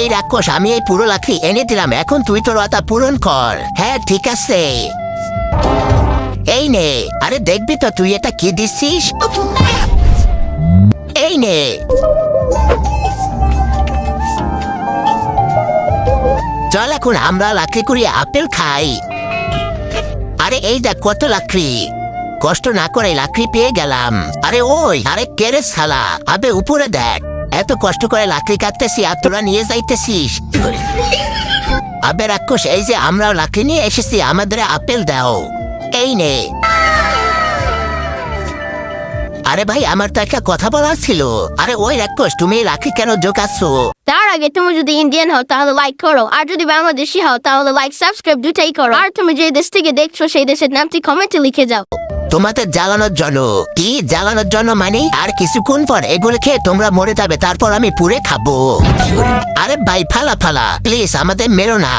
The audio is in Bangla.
এই রাক্ষস, আমি এই পুরো লাকড়ি এনে দিলাম, এখন তুই তোর কথা পূরণ কর। হ্যাঁ ঠিক আছে, এই নে। আরে দেখবি তো তুই এটা কি দিচ্ছিস। এই নে। চল এখন আমরা লাকড়ি কুড়িয়ে আপেল খাই। আরে এই দেখ কত লাকড়ি, কষ্ট না করে লাকড়ি পেয়ে গেলাম। আরে ওই, আরে কেরে শালা, আবে উপরে দেখ, এত কষ্ট করে লাকড়ি কাটতেছি আর তোরা নিয়ে যাইতেছিস। আবে রাক্ষস, এই যে আমরাও লাকড়ি নিয়ে এসেছি, আমাদের আপেল দাও। এই নে। আরে ভাই, আমার তো একটা কথা বলার ছিল। আরে ওই রাক্ষস, তুমি এই লাকড়ি কেন জোগাচ্ছ? তার আগে তুমি যদি ইন্ডিয়ান হও তাহলে লাইক করো, আর যদি বাংলাদেশি হও তাহলে লাইক সাবস্ক্রাইব দুটাই করো, আর তুমি যে দেশ থেকে দেখছো সেই দেশের নামটি কমেন্টে লিখে যাও। তোমাদের জ্বালানোর জন্য। কি জ্বালানোর জন্য মানে? আর কিছুক্ষণ পর এগুলো খেয়ে তোমরা মরে যাবে, তারপর আমি পুড়ে খাবো। আরে ভাই, ফালা ফালা, প্লিজ আমাদের মেরো না।